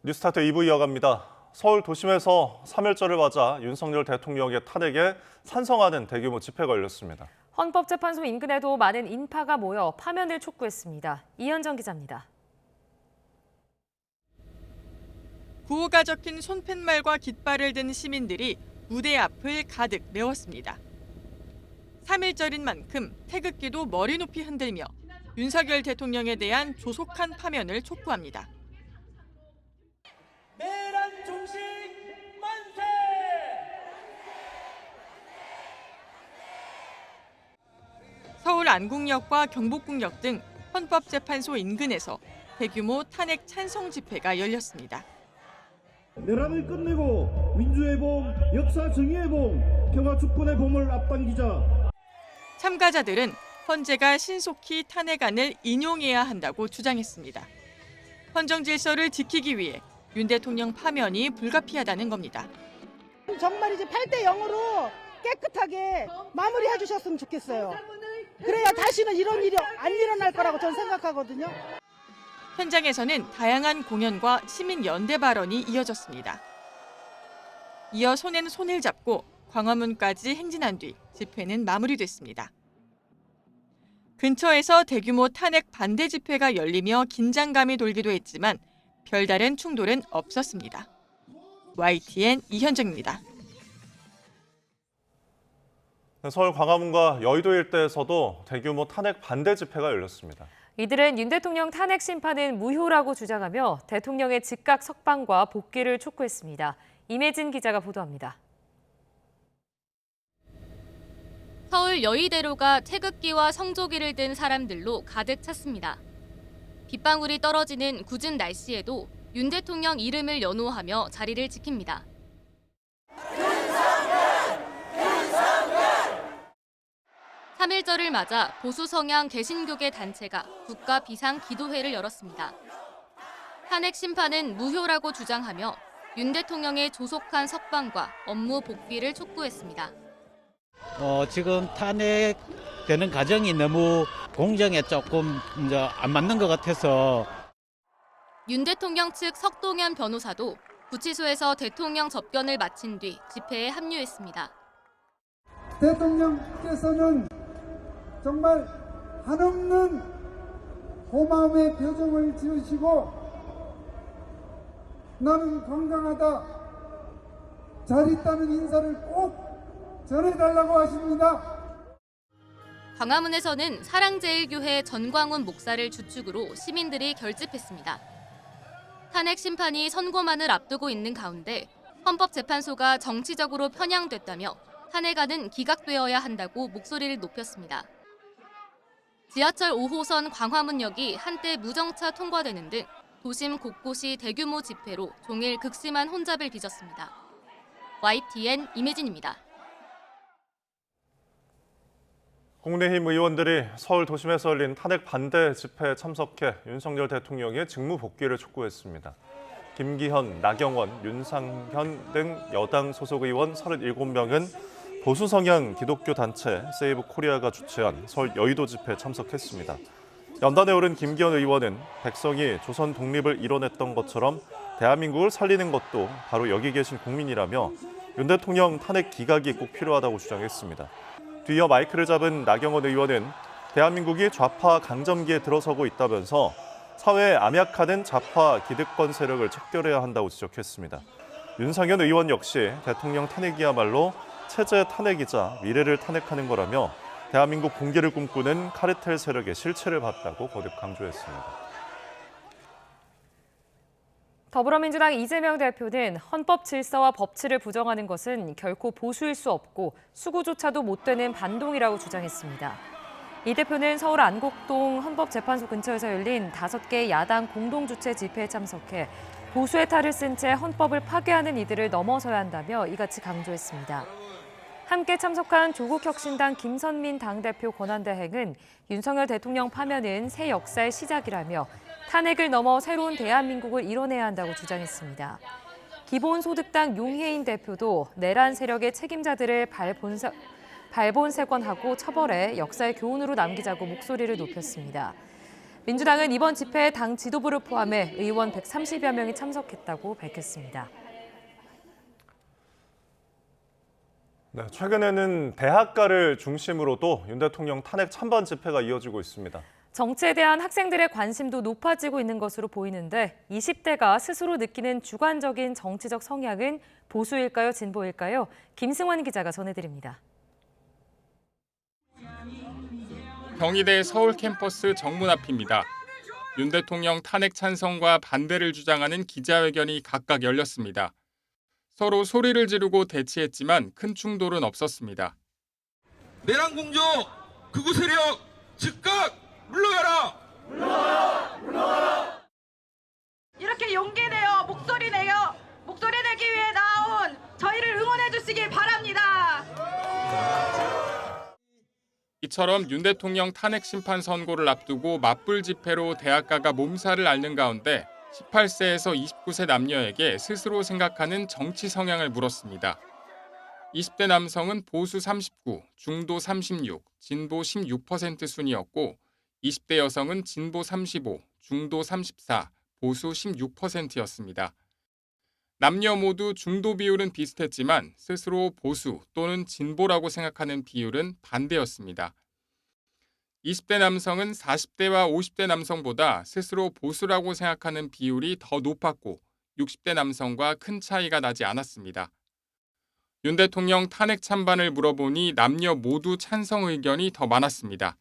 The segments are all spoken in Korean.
뉴스타트 2부 이어갑니다. 서울 도심에서 3.1절을 맞아 윤석열 대통령의 탄핵에 찬성하는 대규모 집회가 열렸습니다. 헌법재판소 인근에도 많은 인파가 모여 파면을 촉구했습니다. 이현정 기자입니다. 구호가 적힌 손팻말과 깃발을 든 시민들이 무대 앞을 가득 메웠습니다. 3.1절인 만큼 태극기도 머리 높이 흔들며 윤석열 대통령에 대한 조속한 파면을 촉구합니다. 내란 종식 만세! 서울 안국역과 경복궁역 등 헌법재판소 인근에서 대규모 탄핵 찬성 집회가 열렸습니다. 내란을 끝내고 민주의 봄, 역사 정의의 봄, 평화 주권의 봄을 앞당기자. 참가자들은 헌재가 신속히 탄핵안을 인용해야 한다고 주장했습니다. 헌정 질서를 지키기 위해 윤 대통령 파면이 불가피하다는 겁니다. 정말 이제 8대 0으로 깨끗하게 마무리해 주셨으면 좋겠어요. 그래야 다시는 이런 일이 안 일어날 거라고 저는 생각하거든요. 현장에서는 다양한 공연과 시민 연대 발언이 이어졌습니다. 이어 손엔 손을 잡고 광화문까지 행진한 뒤 집회는 마무리됐습니다. 근처에서 대규모 탄핵 반대 집회가 열리며 긴장감이 돌기도 했지만 별다른 충돌은 없었습니다. YTN 이현정입니다. 서울 광화문과 여의도 일대에서도 대규모 탄핵 반대 집회가 열렸습니다. 이들은 윤 대통령 탄핵 심판은 무효라고 주장하며 대통령의 즉각 석방과 복귀를 촉구했습니다. 임혜진 기자가 보도합니다. 서울 여의대로가 태극기와 성조기를 든 사람들로 가득 찼습니다. 빗방울이 떨어지는 굳은 날씨에도 윤 대통령 이름을 연호하며 자리를 지킵니다. 3.1절을 맞아 보수 성향 개신교계 단체가 국가 비상 기도회를 열었습니다. 탄핵 심판은 무효라고 주장하며 윤 대통령의 조속한 석방과 업무 복귀를 촉구했습니다. 지금 탄핵되는 과정이 너무 공정에 조금 안 맞는 것 같아서. 윤 대통령 측 석동현 변호사도 구치소에서 대통령 접견을 마친 뒤 집회에 합류했습니다. 대통령께서는 정말 한없는 고마움의 표정을 지으시고 나는 건강하다, 잘 있다는 인사를 꼭 전해달라고 하십니다. 광화문에서는 사랑제일교회 전광훈 목사를 주축으로 시민들이 결집했습니다. 탄핵 심판이 선고만을 앞두고 있는 가운데 헌법재판소가 정치적으로 편향됐다며 탄핵안은 기각되어야 한다고 목소리를 높였습니다. 지하철 5호선 광화문역이 한때 무정차 통과되는 등 도심 곳곳이 대규모 집회로 종일 극심한 혼잡을 빚었습니다. YTN 임혜진입니다. 국민의힘 의원들이 서울 도심에서 열린 탄핵 반대 집회에 참석해 윤석열 대통령의 직무 복귀를 촉구했습니다. 김기현, 나경원, 윤상현 등 여당 소속 의원 37명은 보수 성향 기독교 단체 세이브 코리아가 주최한 서울 여의도 집회에 참석했습니다. 연단에 오른 김기현 의원은 백성이 조선 독립을 이뤄냈던 것처럼 대한민국을 살리는 것도 바로 여기 계신 국민이라며 윤 대통령 탄핵 기각이 꼭 필요하다고 주장했습니다. 뒤이어 마이크를 잡은 나경원 의원은 대한민국이 좌파 강점기에 들어서고 있다면서 사회에 암약하는 좌파 기득권 세력을 척결해야 한다고 지적했습니다. 윤상현 의원 역시 대통령 탄핵이야말로 체제 탄핵이자 미래를 탄핵하는 거라며 대한민국 붕괴를 꿈꾸는 카르텔 세력의 실체를 봤다고 거듭 강조했습니다. 더불어민주당 이재명 대표는 헌법 질서와 법치를 부정하는 것은 결코 보수일 수 없고 수구조차도 못 되는 반동이라고 주장했습니다. 이 대표는 서울 안국동 헌법재판소 근처에서 열린 5개 야당 공동주최 집회에 참석해 보수의 탈을 쓴 채 헌법을 파괴하는 이들을 넘어서야 한다며 이같이 강조했습니다. 함께 참석한 조국혁신당 김선민 당대표 권한대행은 윤석열 대통령 파면은 새 역사의 시작이라며 탄핵을 넘어 새로운 대한민국을 이뤄내야 한다고 주장했습니다. 기본소득당 용혜인 대표도 내란 세력의 책임자들을 발본색원하고 처벌해 역사의 교훈으로 남기자고 목소리를 높였습니다. 민주당은 이번 집회에 당 지도부를 포함해 의원 130여 명이 참석했다고 밝혔습니다. 네, 최근에는 대학가를 중심으로도 윤 대통령 탄핵 찬반 집회가 이어지고 있습니다. 정치에 대한 학생들의 관심도 높아지고 있는 것으로 보이는데 20대가 스스로 느끼는 주관적인 정치적 성향은 보수일까요, 진보일까요? 김승환 기자가 전해드립니다. 경희대 서울 캠퍼스 정문 앞입니다. 윤 대통령 탄핵 찬성과 반대를 주장하는 기자회견이 각각 열렸습니다. 서로 소리를 지르고 대치했지만 큰 충돌은 없었습니다. 내란공조 극우 세력 즉각 물러가라! 물러가라! 이렇게 용기 내어 목소리 내기 위해 나온 저희를 응원해 주시길 바랍니다. 이처럼 윤 대통령 탄핵 심판 선고를 앞두고 맞불 집회로 대학가가 몸살을 앓는 가운데 18세에서 29세 남녀에게 스스로 생각하는 정치 성향을 물었습니다. 20대 남성은 보수 39, 중도 36, 진보 16% 순이었고 20대 여성은 진보 35, 중도 34, 보수 16%였습니다. 남녀 모두 중도 비율은 비슷했지만 스스로 보수 또는 진보라고 생각하는 비율은 반대였습니다. 20대 남성은 40대와 50대 남성보다 스스로 보수라고 생각하는 비율이 더 높았고 60대 남성과 큰 차이가 나지 않았습니다. 윤 대통령 탄핵 찬반을 물어보니 남녀 모두 찬성 의견이 더 많았습니다.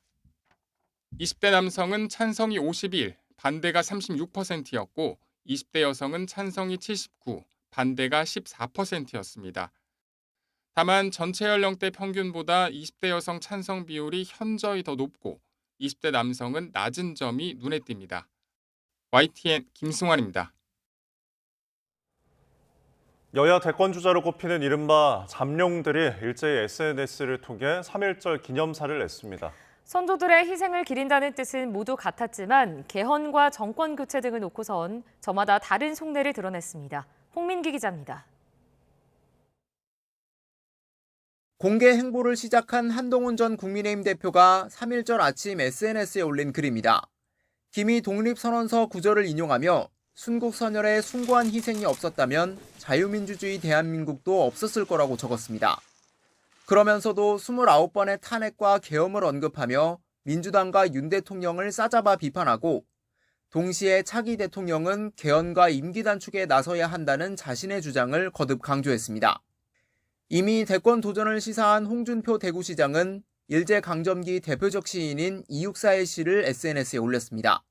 20대 남성은 찬성이 51, 반대가 36%였고 20대 여성은 찬성이 79, 반대가 14%였습니다. 다만 전체 연령대 평균보다 20대 여성 찬성 비율이 현저히 더 높고 20대 남성은 낮은 점이 눈에 띕니다. YTN 김승환입니다. 여야 대권 주자로 꼽히는 이른바 잠룡들이 일제히 SNS를 통해 3.1절 기념사를 냈습니다. 선조들의 희생을 기린다는 뜻은 모두 같았지만 개헌과 정권 교체 등을 놓고선 저마다 다른 속내를 드러냈습니다. 홍민기 기자입니다. 공개 행보를 시작한 한동훈 전 국민의힘 대표가 3.1절 아침 SNS에 올린 글입니다. 김이 독립선언서 구절을 인용하며 순국선열에 숭고한 희생이 없었다면 자유민주주의 대한민국도 없었을 거라고 적었습니다. 그러면서도 29번의 탄핵과 계엄을 언급하며 민주당과 윤 대통령을 싸잡아 비판하고 동시에 차기 대통령은 개헌과 임기 단축에 나서야 한다는 자신의 주장을 거듭 강조했습니다. 이미 대권 도전을 시사한 홍준표 대구시장은 일제강점기 대표적 시인인 이육사의 시를 SNS에 올렸습니다.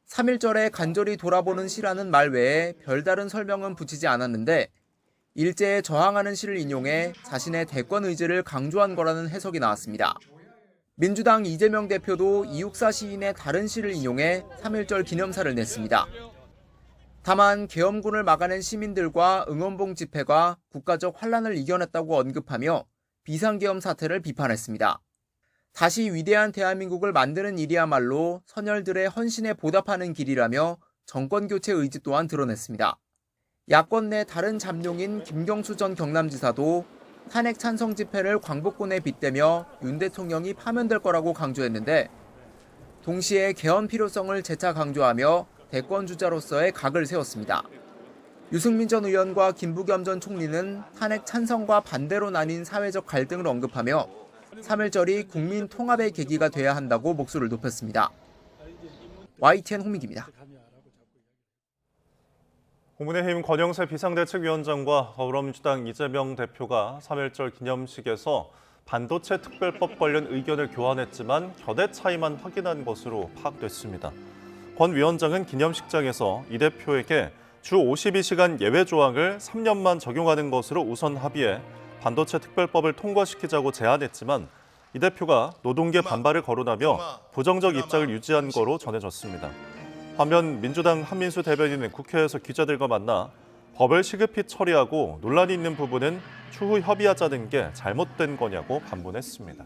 3.1절에 간절히 돌아보는 시라는 말 외에 별다른 설명은 붙이지 않았는데 일제에 저항하는 시를 인용해 자신의 대권 의지를 강조한 거라는 해석이 나왔습니다. 민주당 이재명 대표도 이육사 시인의 다른 시를 인용해 3.1절 기념사를 냈습니다. 다만 계엄군을 막아낸 시민들과 응원봉 집회가 국가적 환란을 이겨냈다고 언급하며 비상계엄 사태를 비판했습니다. 다시 위대한 대한민국을 만드는 일이야말로 선열들의 헌신에 보답하는 길이라며 정권교체 의지 또한 드러냈습니다. 야권 내 다른 잠룡인 김경수 전 경남지사도 탄핵 찬성 집회를 광복군에 빗대며 윤 대통령이 파면될 거라고 강조했는데 동시에 개헌 필요성을 재차 강조하며 대권 주자로서의 각을 세웠습니다. 유승민 전 의원과 김부겸 전 총리는 탄핵 찬성과 반대로 나뉜 사회적 갈등을 언급하며 3.1절이 국민 통합의 계기가 돼야 한다고 목소리를 높였습니다. YTN 홍민기입니다. 국민의힘 권영세 비상대책위원장과 더불어민주당 이재명 대표가 3.1절 기념식에서 반도체 특별법 관련 의견을 교환했지만 곁의 차이만 확인한 것으로 파악됐습니다. 권 위원장은 기념식장에서 이 대표에게 주 52시간 예외 조항을 3년만 적용하는 것으로 우선 합의해 반도체 특별법을 통과시키자고 제안했지만 이 대표가 노동계 반발을 거론하며 부정적 입장을 유지한 거로 전해졌습니다. 반면 민주당 한민수 대변인은 국회에서 기자들과 만나 법을 시급히 처리하고 논란이 있는 부분은 추후 협의하자는 게 잘못된 거냐고 반문했습니다.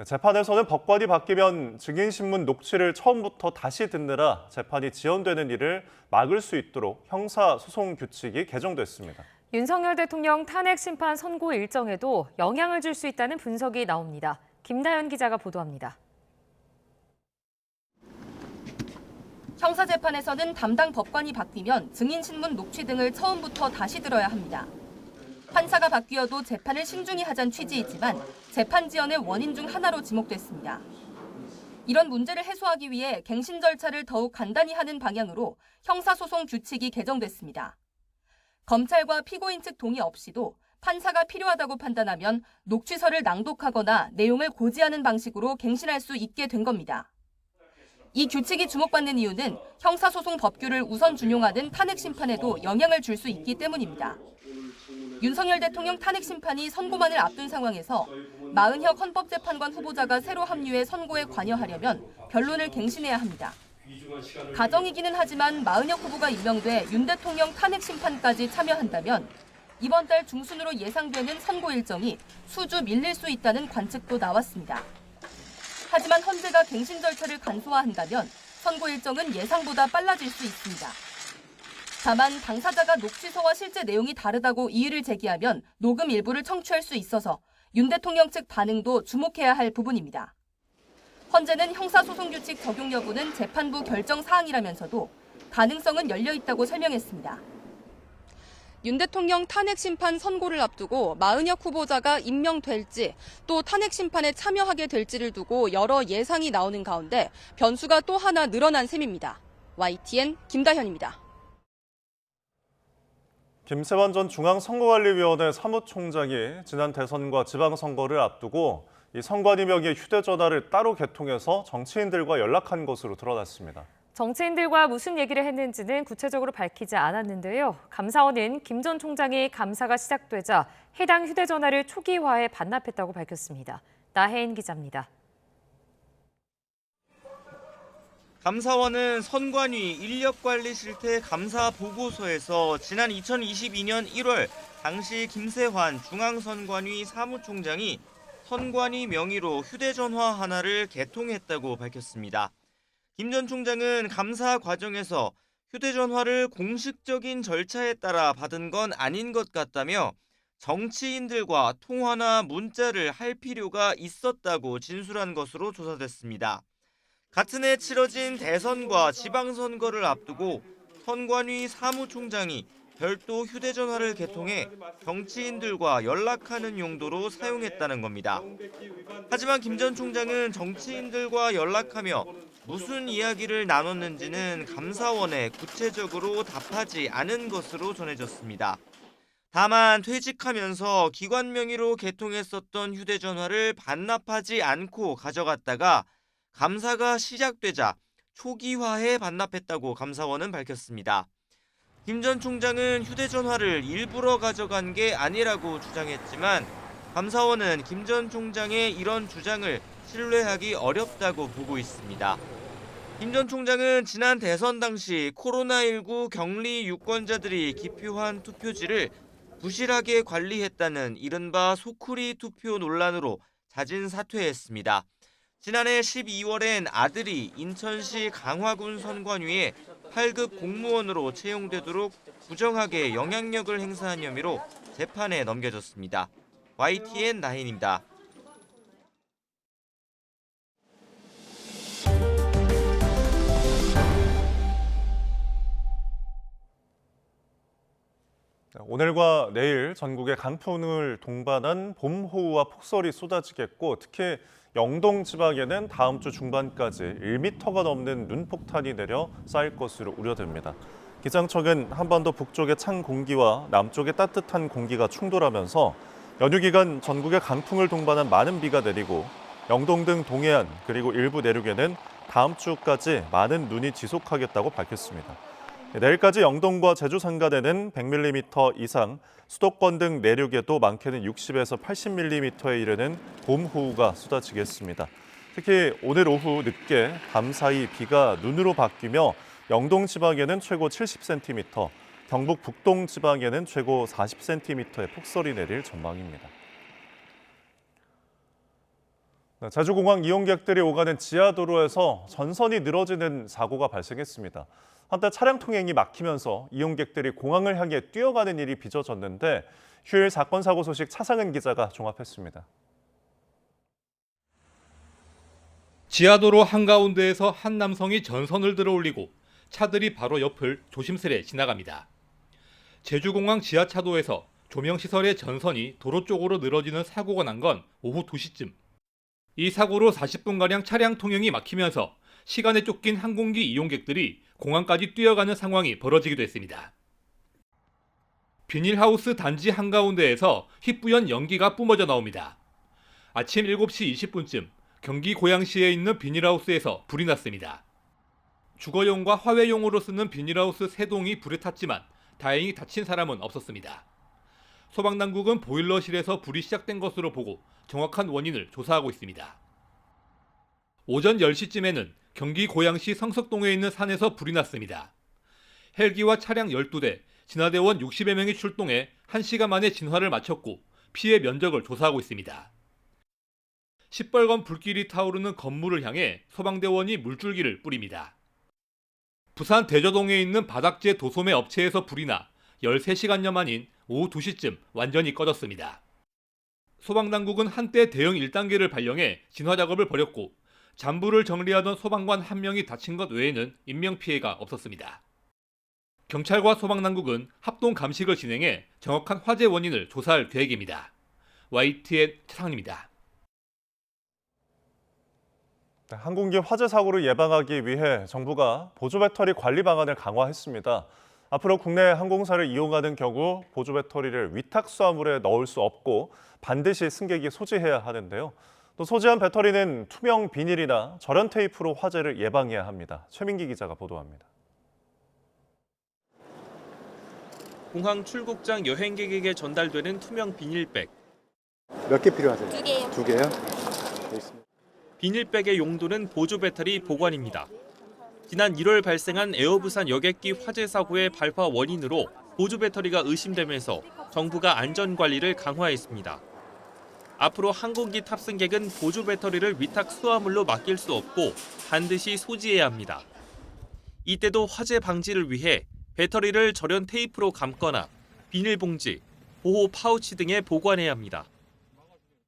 재판에서는 법관이 바뀌면 증인신문 녹취를 처음부터 다시 듣느라 재판이 지연되는 일을 막을 수 있도록 형사소송 규칙이 개정됐습니다. 윤석열 대통령 탄핵 심판 선고 일정에도 영향을 줄 수 있다는 분석이 나옵니다. 김다연 기자가 보도합니다. 형사재판에서는 담당 법관이 바뀌면 증인신문 녹취 등을 처음부터 다시 들어야 합니다. 판사가 바뀌어도 재판을 신중히 하자는 취지이지만 재판 지연의 원인 중 하나로 지목됐습니다. 이런 문제를 해소하기 위해 갱신 절차를 더욱 간단히 하는 방향으로 형사소송 규칙이 개정됐습니다. 검찰과 피고인 측 동의 없이도 판사가 필요하다고 판단하면 녹취서를 낭독하거나 내용을 고지하는 방식으로 갱신할 수 있게 된 겁니다. 이 규칙이 주목받는 이유는 형사소송 법규를 우선 준용하는 탄핵 심판에도 영향을 줄 수 있기 때문입니다. 윤석열 대통령 탄핵 심판이 선고만을 앞둔 상황에서 마은혁 헌법재판관 후보자가 새로 합류해 선고에 관여하려면 변론을 갱신해야 합니다. 가정이기는 하지만 마은혁 후보가 임명돼 윤 대통령 탄핵 심판까지 참여한다면 이번 달 중순으로 예상되는 선고 일정이 수주 밀릴 수 있다는 관측도 나왔습니다. 하지만 헌재가 갱신 절차를 간소화한다면 선고 일정은 예상보다 빨라질 수 있습니다. 다만 당사자가 녹취서와 실제 내용이 다르다고 이의를 제기하면 녹음 일부를 청취할 수 있어서 윤 대통령 측 반응도 주목해야 할 부분입니다. 헌재는 형사소송규칙 적용 여부는 재판부 결정 사항이라면서도 가능성은 열려 있다고 설명했습니다. 윤 대통령 탄핵 심판 선고를 앞두고 마은혁 후보자가 임명될지 또 탄핵 심판에 참여하게 될지를 두고 여러 예상이 나오는 가운데 변수가 또 하나 늘어난 셈입니다. YTN 김다현입니다. 김세환 전 중앙선거관리위원회 사무총장이 지난 대선과 지방선거를 앞두고 이 선관위 명의의 휴대전화를 따로 개통해서 정치인들과 연락한 것으로 드러났습니다. 정치인들과 무슨 얘기를 했는지는 구체적으로 밝히지 않았는데요. 감사원은 김 전 총장이 감사가 시작되자 해당 휴대전화를 초기화해 반납했다고 밝혔습니다. 나혜인 기자입니다. 감사원은 선관위 인력관리실태 감사 보고서에서 지난 2022년 1월 당시 김세환 중앙선관위 사무총장이 선관위 명의로 휴대전화 하나를 개통했다고 밝혔습니다. 김 전 총장은 감사 과정에서 휴대전화를 공식적인 절차에 따라 받은 건 아닌 것 같다며 정치인들과 통화나 문자를 할 필요가 있었다고 진술한 것으로 조사됐습니다. 같은 해 치러진 대선과 지방선거를 앞두고 선관위 사무총장이 별도 휴대전화를 개통해 정치인들과 연락하는 용도로 사용했다는 겁니다. 하지만 김 전 총장은 정치인들과 연락하며 무슨 이야기를 나눴는지는 감사원에 구체적으로 답하지 않은 것으로 전해졌습니다. 다만 퇴직하면서 기관 명의로 개통했었던 휴대전화를 반납하지 않고 가져갔다가 감사가 시작되자 초기화해 반납했다고 감사원은 밝혔습니다. 김 전 총장은 휴대전화를 일부러 가져간 게 아니라고 주장했지만 감사원은 김 전 총장의 이런 주장을 신뢰하기 어렵다고 보고 있습니다. 김 전 총장은 지난 대선 당시 코로나19 격리 유권자들이 기표한 투표지를 부실하게 관리했다는 이른바 소쿠리 투표 논란으로 자진 사퇴했습니다. 지난해 12월엔 아들이 인천시 강화군 선관위에 8급 공무원으로 채용되도록 부정하게 영향력을 행사한 혐의로 재판에 넘겨졌습니다. YTN 나인입니다. 오늘과 내일 전국에 강풍을 동반한 봄호우와 폭설이 쏟아지겠고 특히 영동 지방에는 다음 주 중반까지 1m가 넘는 눈폭탄이 내려 쌓일 것으로 우려됩니다. 기상청은 한반도 북쪽의 찬 공기와 남쪽의 따뜻한 공기가 충돌하면서 연휴 기간 전국에 강풍을 동반한 많은 비가 내리고 영동 등 동해안 그리고 일부 내륙에는 다음 주까지 많은 눈이 지속하겠다고 밝혔습니다. 내일까지 영동과 제주 산간에는 100mm 이상, 수도권 등 내륙에도 많게는 60에서 80mm에 이르는 봄호우가 쏟아지겠습니다. 특히 오늘 오후 늦게 밤 사이 비가 눈으로 바뀌며 영동 지방에는 최고 70cm, 경북 북동 지방에는 최고 40cm의 폭설이 내릴 전망입니다. 제주공항 이용객들이 오가는 지하도로에서 전선이 늘어지는 사고가 발생했습니다. 한때 차량 통행이 막히면서 이용객들이 공항을 향해 뛰어가는 일이 빚어졌는데 휴일 사건 사고 소식 차상은 기자가 종합했습니다. 지하도로 한가운데에서 한 남성이 전선을 들어 올리고 차들이 바로 옆을 조심스레 지나갑니다. 제주공항 지하차도에서 조명시설의 전선이 도로 쪽으로 늘어지는 사고가 난 건 오후 2시쯤. 이 사고로 40분가량 차량 통행이 막히면서 시간에 쫓긴 항공기 이용객들이 공항까지 뛰어가는 상황이 벌어지기도 했습니다. 비닐하우스 단지 한가운데에서 희뿌연 연기가 뿜어져 나옵니다. 아침 7시 20분쯤 경기 고양시에 있는 비닐하우스에서 불이 났습니다. 주거용과 화훼용으로 쓰는 비닐하우스 3동이 불에 탔지만 다행히 다친 사람은 없었습니다. 소방당국은 보일러실에서 불이 시작된 것으로 보고 정확한 원인을 조사하고 있습니다. 오전 10시쯤에는 경기 고양시 성석동에 있는 산에서 불이 났습니다. 헬기와 차량 12대, 진화대원 60여 명이 출동해 1시간 만에 진화를 마쳤고 피해 면적을 조사하고 있습니다. 시뻘건 불길이 타오르는 건물을 향해 소방대원이 물줄기를 뿌립니다. 부산 대저동에 있는 바닥재 도소매 업체에서 불이 나 13시간여 만인 오후 2시쯤 완전히 꺼졌습니다. 소방당국은 한때 대응 1단계를 발령해 진화 작업을 벌였고 잔불을 정리하던 소방관 1명이 다친 것 외에는 인명피해가 없었습니다. 경찰과 소방당국은 합동 감식을 진행해 정확한 화재 원인을 조사할 계획입니다. YTN 최상입니다. 항공기 화재 사고를 예방하기 위해 정부가 보조 배터리 관리 방안을 강화했습니다. 앞으로 국내 항공사를 이용하는 경우 보조 배터리를 위탁 수화물에 넣을 수 없고 반드시 승객이 소지해야 하는데요. 또 소지한 배터리는 투명 비닐이나 절연 테이프로 화재를 예방해야 합니다. 최민기 기자가 보도합니다. 공항 출국장 여행객에게 전달되는 투명 비닐백. 몇 개 필요하세요? 2개요. 2개요? 비닐백의 용도는 보조 배터리 보관입니다. 지난 1월 발생한 에어부산 여객기 화재 사고의 발화 원인으로 보조 배터리가 의심되면서 정부가 안전 관리를 강화했습니다. 앞으로 항공기 탑승객은 보조 배터리를 위탁 수화물로 맡길 수 없고 반드시 소지해야 합니다. 이때도 화재 방지를 위해 배터리를 절연 테이프로 감거나 비닐봉지, 보호 파우치 등에 보관해야 합니다.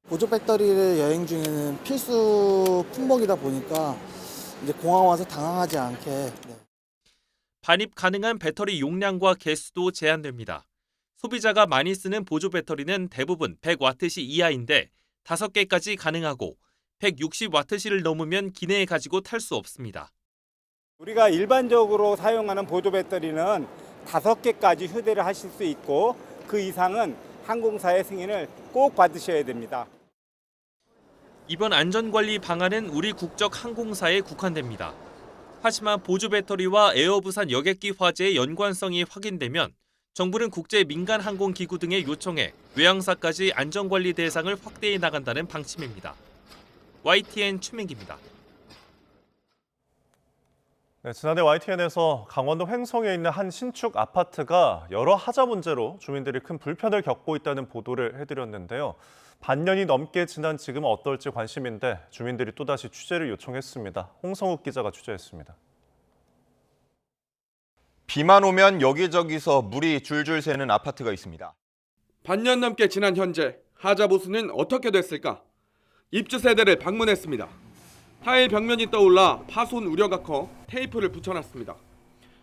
보조 배터리를 여행 중에는 필수 품목이다 보니까 이제 공항 와서 당황하지 않게. 반입 가능한 배터리 용량과 개수도 제한됩니다. 소비자가 많이 쓰는 보조 배터리는 대부분 100와트시 이하인데 5개까지 가능하고 160와트시를 넘으면 기내에 가지고 탈 수 없습니다. 우리가 일반적으로 사용하는 보조 배터리는 5개까지 휴대를 하실 수 있고 그 이상은 항공사의 승인을 꼭 받으셔야 됩니다. 이번 안전관리 방안은 우리 국적 항공사에 국한됩니다. 하지만 보조 배터리와 에어부산 여객기 화재의 연관성이 확인되면 정부는 국제 민간 항공기구 등에 요청해 외항사까지 안전관리 대상을 확대해 나간다는 방침입니다. YTN 최민기입니다. 네, 지난해 YTN에서 강원도 횡성에 있는 한 신축 아파트가 여러 하자 문제로 주민들이 큰 불편을 겪고 있다는 보도를 해드렸는데요. 반년이 넘게 지난 지금은 어떨지 관심인데 주민들이 또다시 취재를 요청했습니다. 홍성욱 기자가 취재했습니다. 비만 오면 여기저기서 물이 줄줄 새는 아파트가 있습니다. 반년 넘게 지난 현재 하자 보수는 어떻게 됐을까? 입주 세대를 방문했습니다. 타일 벽면이 떠올라 파손 우려가 커 테이프를 붙여놨습니다.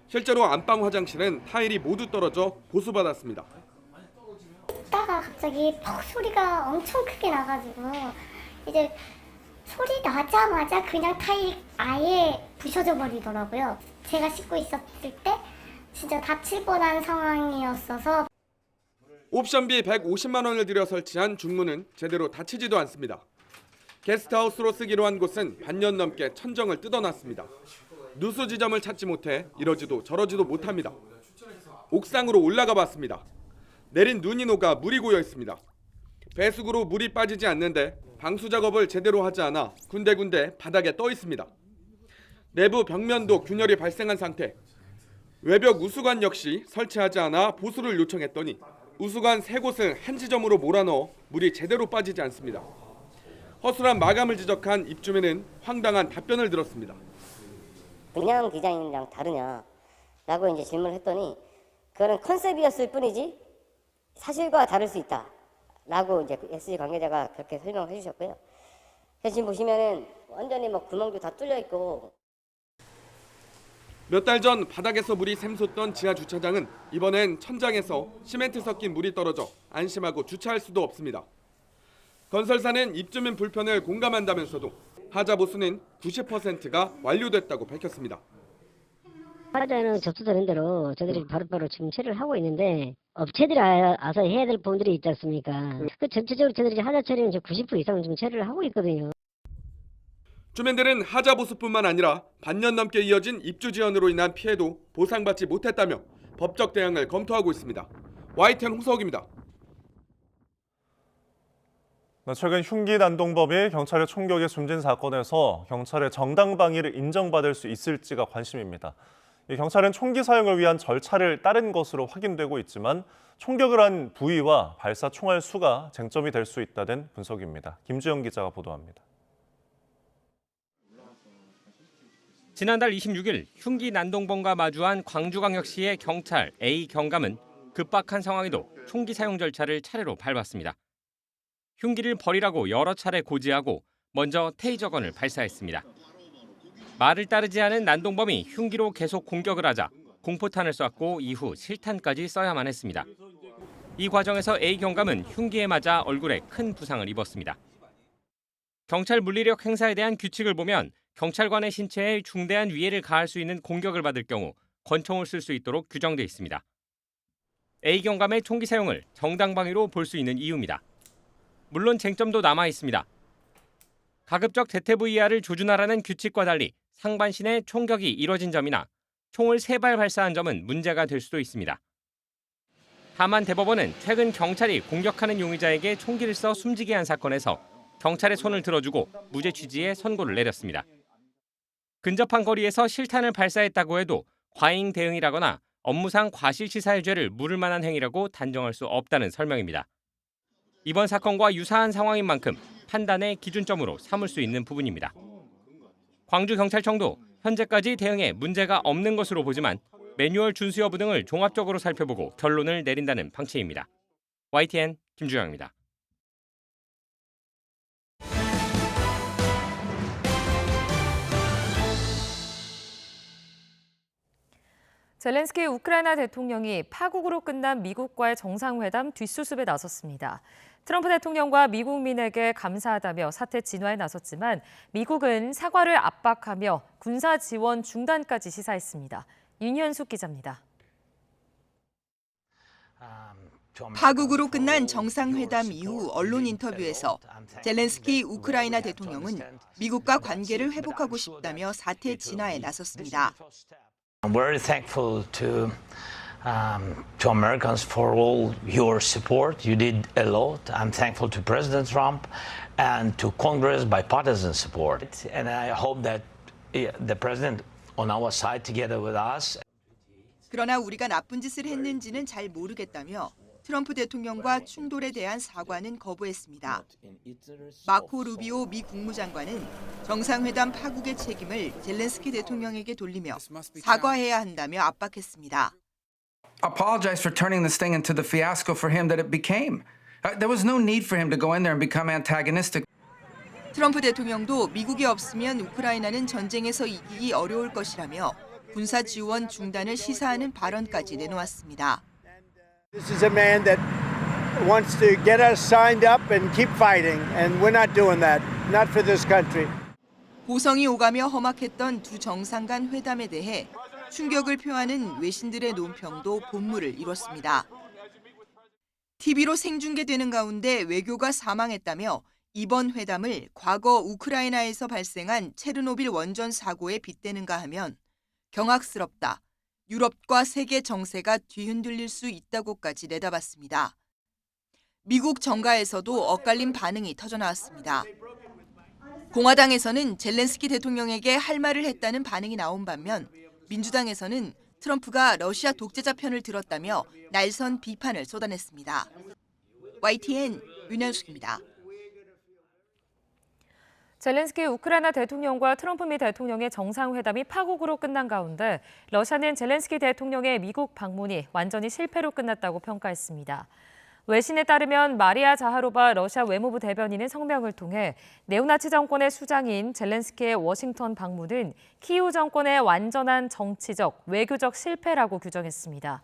실제로 안방 화장실은 타일이 모두 떨어져 보수받았습니다. 있다가 갑자기 퍽 소리가 엄청 크게 나가지고 이제 소리 나자마자 그냥 타일이 아예 부셔져 버리더라고요. 제가 씻고 있었을 때 진짜 다칠 뻔한 상황이었어서. 옵션비 150만 원을 들여 설치한 중문은 제대로 닫히지도 않습니다. 게스트하우스로 쓰기로 한 곳은 반년 넘게 천정을 뜯어놨습니다. 누수 지점을 찾지 못해 이러지도 저러지도 못합니다. 옥상으로 올라가 봤습니다. 내린 눈이 녹아 물이 고여 있습니다. 배수구로 물이 빠지지 않는데 방수 작업을 제대로 하지 않아 군데군데 바닥에 떠 있습니다. 내부 벽면도 균열이 발생한 상태. 외벽 우수관 역시 설치하지 않아 보수를 요청했더니 우수관 3곳을 한 지점으로 몰아넣어 물이 제대로 빠지지 않습니다. 허술한 마감을 지적한 입주민은 황당한 답변을 들었습니다. 그냥 디자인이랑 다르냐라고 이제 질문을 했더니 그거는 컨셉이었을 뿐이지 사실과 다를 수 있다라고 이제 SG 관계자가 그렇게 설명을 해주셨고요. 그래서 지금 보시면은 완전히 뭐 구멍도 다 뚫려 있고. 몇 달 전 바닥에서 물이 샘솟던 지하 주차장은 이번엔 천장에서 시멘트 섞인 물이 떨어져 안심하고 주차할 수도 없습니다. 건설사는 입주민 불편을 공감한다면서도 하자 보수는 90%가 완료됐다고 밝혔습니다. 하자는 접수되는 대로 저들이 바로바로 지금 처리를 하고 있는데 업체들이 와서 해야 될 부분들이 있지 않습니까? 그 전체적으로 저들이 하자 처리는 90% 이상은 지금 처리를 하고 있거든요. 주민들은 하자 보수뿐만 아니라 반년 넘게 이어진 입주 지연으로 인한 피해도 보상받지 못했다며 법적 대응을 검토하고 있습니다. YTN 홍석입니다. 최근 흉기 난동범이 경찰의 총격에 숨진 사건에서 경찰의 정당방위를 인정받을 수 있을지가 관심입니다. 경찰은 총기 사용을 위한 절차를 따른 것으로 확인되고 있지만 총격을 한 부위와 발사 총알 수가 쟁점이 될 수 있다는 분석입니다. 김주영 기자가 보도합니다. 지난달 26일 흉기 난동범과 마주한 광주광역시의 경찰 A 경감은 급박한 상황에도 총기 사용 절차를 차례로 밟았습니다. 흉기를 버리라고 여러 차례 고지하고 먼저 테이저건을 발사했습니다. 말을 따르지 않은 난동범이 흉기로 계속 공격을 하자 공포탄을 쐈고 이후 실탄까지 써야만 했습니다. 이 과정에서 A 경감은 흉기에 맞아 얼굴에 큰 부상을 입었습니다. 경찰 물리력 행사에 대한 규칙을 보면 경찰관의 신체에 중대한 위해를 가할 수 있는 공격을 받을 경우 권총을 쓸 수 있도록 규정돼 있습니다. A 경감의 총기 사용을 정당방위로 볼 수 있는 이유입니다. 물론 쟁점도 남아 있습니다. 가급적 대퇴VR을 조준하라는 규칙과 달리 상반신에 총격이 이뤄진 점이나 총을 3발 발사한 점은 문제가 될 수도 있습니다. 다만 대법원은 최근 경찰이 공격하는 용의자에게 총기를 써 숨지게 한 사건에서 경찰의 손을 들어주고 무죄 취지의 선고를 내렸습니다. 근접한 거리에서 실탄을 발사했다고 해도 과잉 대응이라거나 업무상 과실치사의 죄를 물을 만한 행위라고 단정할 수 없다는 설명입니다. 이번 사건과 유사한 상황인 만큼 판단의 기준점으로 삼을 수 있는 부분입니다. 광주경찰청도 현재까지 대응에 문제가 없는 것으로 보지만 매뉴얼 준수 여부 등을 종합적으로 살펴보고 결론을 내린다는 방침입니다. YTN 김주영입니다. 젤렌스키 우크라이나 대통령이 파국으로 끝난 미국과의 정상회담 뒷수습에 나섰습니다. 트럼프 대통령과 미국민에게 감사하다며 사태 진화에 나섰지만 미국은 사과를 압박하며 군사 지원 중단까지 시사했습니다. 윤현숙 기자입니다. 파국으로 끝난 정상회담 이후 언론 인터뷰에서 젤렌스키 우크라이나 대통령은 미국과 관계를 회복하고 싶다며 사태 진화에 나섰습니다. I'm very thankful to Americans for all your support. You did a lot. I'm thankful to President Trump and to Congress bipartisan support. And I hope that the president on our side together with us. 그러나 우리가 나쁜 짓을 했는지는 잘 모르겠다며 트럼프 대통령과 충돌에 대한 사과는 거부했습니다. 마코 루비오 미 국무장관은 정상회담 파국의 책임을 젤렌스키 대통령에게 돌리며 사과해야 한다며 압박했습니다. Apologize for turning this thing into the fiasco for him that it became. There was no need for him to go in there and become antagonistic. 트럼프 대통령도 미국이 없으면 우크라이나는 전쟁에서 이기기 어려울 것이라며 군사 지원 중단을 시사하는 발언까지 내놓았습니다. This is a man that wants to get us signed up and keep fighting, and we're not doing that. Not for this country. 고성이 오가며 험악했던 두 정상 간 회담에 대해 충격을 표하는 외신들의 논평도 본물을 이뤘습니다. TV로 생중계되는 가운데 외교가 사망했다며 이번 회담을 과거 우크라이나에서 발생한 체르노빌 원전 사고에 빗대는가 하면 경악스럽다. 유럽과 세계 정세가 뒤흔들릴 수 있다고까지 내다봤습니다. 미국 정가에서도 엇갈린 반응이 터져나왔습니다. 공화당에서는 젤렌스키 대통령에게 할 말을 했다는 반응이 나온 반면 민주당에서는 트럼프가 러시아 독재자 편을 들었다며 날선 비판을 쏟아냈습니다. YTN 윤현숙입니다. 젤렌스키 우크라이나 대통령과 트럼프 미 대통령의 정상회담이 파국으로 끝난 가운데 러시아는 젤렌스키 대통령의 미국 방문이 완전히 실패로 끝났다고 평가했습니다. 외신에 따르면 마리아 자하로바 러시아 외무부 대변인은 성명을 통해 네오나치 정권의 수장인 젤렌스키의 워싱턴 방문은 키이우 정권의 완전한 정치적, 외교적 실패라고 규정했습니다.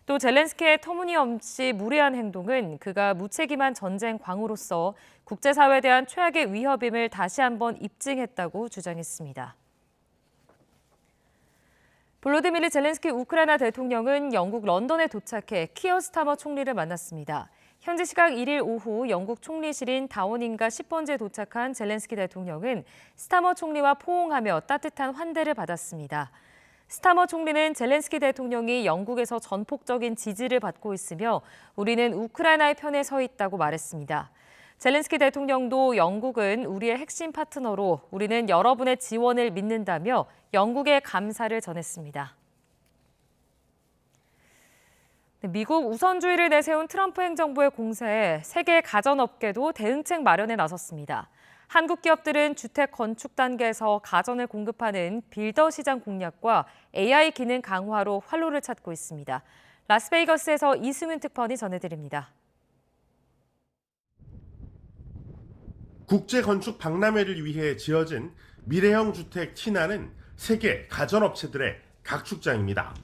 또 젤렌스키의 터무니없이 무례한 행동은 그가 무책임한 전쟁 광으로서 국제사회에 대한 최악의 위협임을 다시 한번 입증했다고 주장했습니다. 볼로디미르 젤렌스키 우크라이나 대통령은 영국 런던에 도착해 키어 스타머 총리를 만났습니다. 현지 시각 1일 오후 영국 총리실인 다우닝가 10번지에 도착한 젤렌스키 대통령은 스타머 총리와 포옹하며 따뜻한 환대를 받았습니다. 스타머 총리는 젤렌스키 대통령이 영국에서 전폭적인 지지를 받고 있으며 우리는 우크라이나의 편에 서 있다고 말했습니다. 젤렌스키 대통령도 영국은 우리의 핵심 파트너로 우리는 여러분의 지원을 믿는다며 영국에 감사를 전했습니다. 미국 우선주의를 내세운 트럼프 행정부의 공세에 세계 가전업계도 대응책 마련에 나섰습니다. 한국 기업들은 주택 건축 단계에서 가전을 공급하는 빌더 시장 공략과 AI 기능 강화로 활로를 찾고 있습니다. 라스베이거스에서 이승윤 특파원이 전해드립니다. 국제건축 박람회를 위해 지어진 미래형 주택 티나는 세계 가전업체들의 각축장입니다.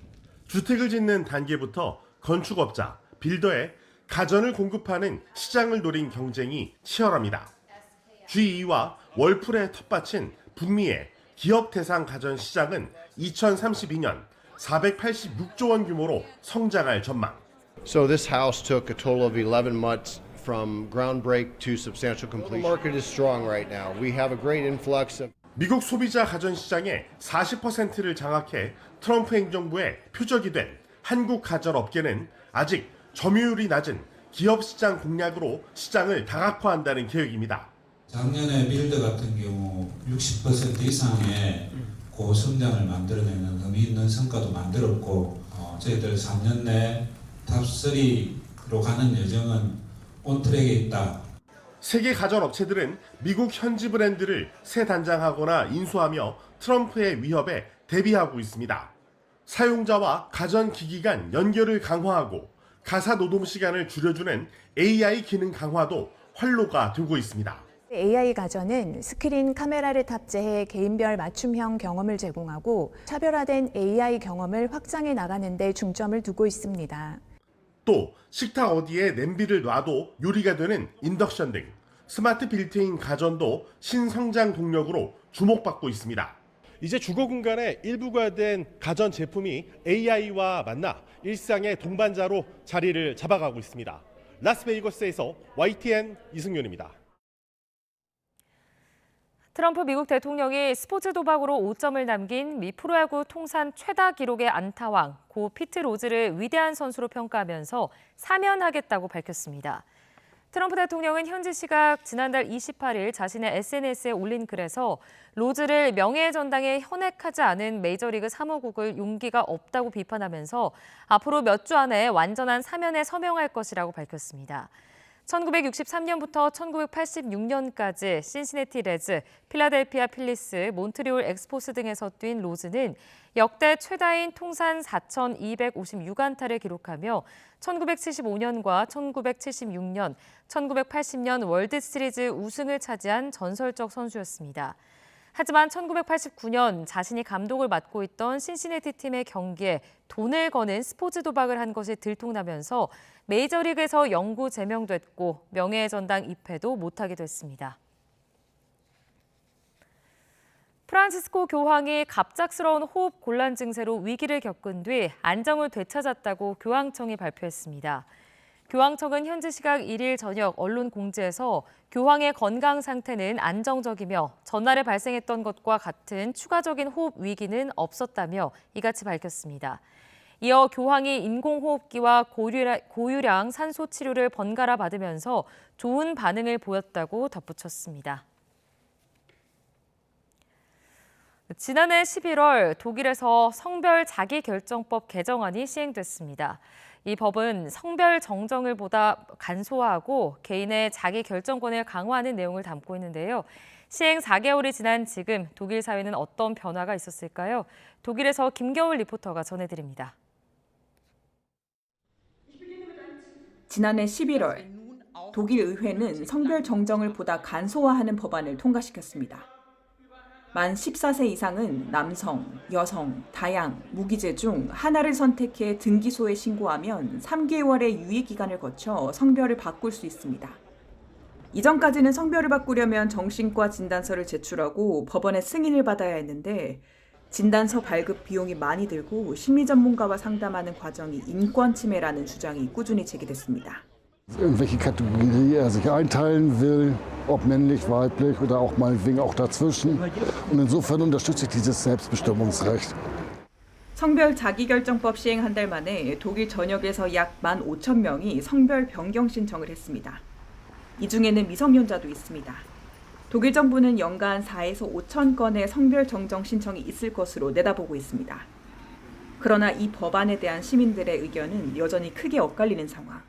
주택을 짓는 단계부터 건축업자, 빌더에 가전을 공급하는 시장을 노린 경쟁이 치열합니다. GE와 월풀의 텃밭인 북미의 기업 대상 가전 시장은 2032년 486조 원 규모로 성장할 전망. So this house took a total of 11 months from groundbreak to substantial completion. The market is strong right now. We have a great influx of 미국 소비자 가전 시장의 40%를 장악해 트럼프 행정부의 표적이 된 한국 가전 업계는 아직 점유율이 낮은 기업 시장 공략으로 시장을 다각화한다는 계획입니다. 작년에 빌드 같은 경우 60% 이상의 고성장을 만들어내는 의미 있는 성과도 만들었고 저희들 3년 내 탑3로 가는 여정은 온트랙에 있다. 세계 가전 업체들은 미국 현지 브랜드를 새 단장하거나 인수하며 트럼프의 위협에 대비하고 있습니다. 사용자와 가전 기기 간 연결을 강화하고 가사 노동 시간을 줄여주는 AI 기능 강화도 활로가 되고 있습니다. AI 가전은 스크린 카메라를 탑재해 개인별 맞춤형 경험을 제공하고 차별화된 AI 경험을 확장해 나가는 데 중점을 두고 있습니다. 또 식탁 어디에 냄비를 놔도 요리가 되는 인덕션 등 스마트 빌트인 가전도 신성장 동력으로 주목받고 있습니다. 이제 주거 공간의 일부가 된 가전 제품이 AI와 만나 일상의 동반자로 자리를 잡아가고 있습니다. 라스베이거스에서 YTN 이승윤입니다. 트럼프 미국 대통령이 스포츠 도박으로 5점을 남긴 미 프로야구 통산 최다 기록의 안타왕 고 피트 로즈를 위대한 선수로 평가하면서 사면하겠다고 밝혔습니다. 트럼프 대통령은 현지 시각 지난달 28일 자신의 SNS에 올린 글에서 로즈를 명예의 전당에 현액하지 않은 메이저리그 사무국을 용기가 없다고 비판하면서 앞으로 몇 주 안에 완전한 사면에 서명할 것이라고 밝혔습니다. 1963년부터 1986년까지 신시내티 레즈, 필라델피아 필리스, 몬트리올 엑스포스 등에서 뛴 로즈는 역대 최다인 통산 4,256안타를 기록하며 1975년과 1976년, 1980년 월드시리즈 우승을 차지한 전설적 선수였습니다. 하지만 1989년 자신이 감독을 맡고 있던 신시내티 팀의 경기에 돈을 거는 스포츠 도박을 한 것이 들통나면서 메이저리그에서 영구 제명됐고 명예의 전당 입회도 못하게 됐습니다. 프란치스코 교황이 갑작스러운 호흡 곤란 증세로 위기를 겪은 뒤 안정을 되찾았다고 교황청이 발표했습니다. 교황청은 현지 시각 1일 저녁 언론 공지에서 교황의 건강 상태는 안정적이며 전날에 발생했던 것과 같은 추가적인 호흡 위기는 없었다며 이같이 밝혔습니다. 이어 교황이 인공호흡기와 고유량 산소 치료를 번갈아 받으면서 좋은 반응을 보였다고 덧붙였습니다. 지난해 11월 독일에서 성별 자기결정법 개정안이 시행됐습니다. 이 법은 성별 정정을 보다 간소화하고 개인의 자기결정권을 강화하는 내용을 담고 있는데요. 시행 4개월이 지난 지금 독일 사회는 어떤 변화가 있었을까요? 독일에서 김겨울 리포터가 전해드립니다. 지난해 11월 독일 의회는 성별 정정을 보다 간소화하는 법안을 통과시켰습니다. 만 14세 이상은 남성, 여성, 다양, 무기재 중 하나를 선택해 등기소에 신고하면 3개월의 유예기간을 거쳐 성별을 바꿀 수 있습니다. 이전까지는 성별을 바꾸려면 정신과 진단서를 제출하고 법원의 승인을 받아야 했는데 진단서 발급 비용이 많이 들고 심리 전문가와 상담하는 과정이 인권 침해라는 주장이 꾸준히 제기됐습니다. Irgendwelche Kategorie er sich einteilen will, ob männlich, weiblich oder auch meinetwegen auch dazwischen. Und insofern unterstütze ich dieses Selbstbestimmungsrecht. 성별 자기결정법 시행 한 달 만에 독일 전역에서 약 15,000명이 성별 변경 신청을 했습니다. 이 중에는 미성년자도 있습니다. 독일 정부는 연간 4에서 5천 건의 성별 정정 신청이 있을 것으로 내다보고 있습니다. 그러나 이 법안에 대한 시민들의 의견은 여전히 크게 엇갈리는 상황.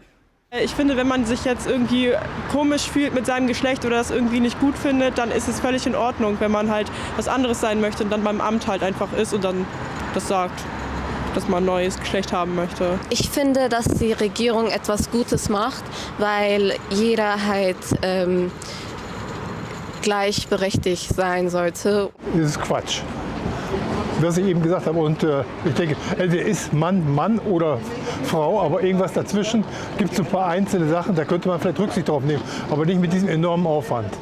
Ich finde, wenn man sich jetzt irgendwie komisch fühlt mit seinem Geschlecht oder das irgendwie nicht gut findet, dann ist es völlig in Ordnung, wenn man halt was anderes sein möchte und dann beim Amt halt einfach ist und dann das sagt, dass man ein neues Geschlecht haben möchte. Ich finde, dass die Regierung etwas Gutes macht, weil jeder halt gleichberechtigt sein sollte. Das ist Quatsch, was ich eben gesagt habe. Und ich denke, entweder ist Mann oder Frau, aber irgendwas dazwischen gibt es ein paar einzelne Sachen, da könnte man vielleicht Rücksicht drauf nehmen, aber nicht mit diesem enormen Aufwand.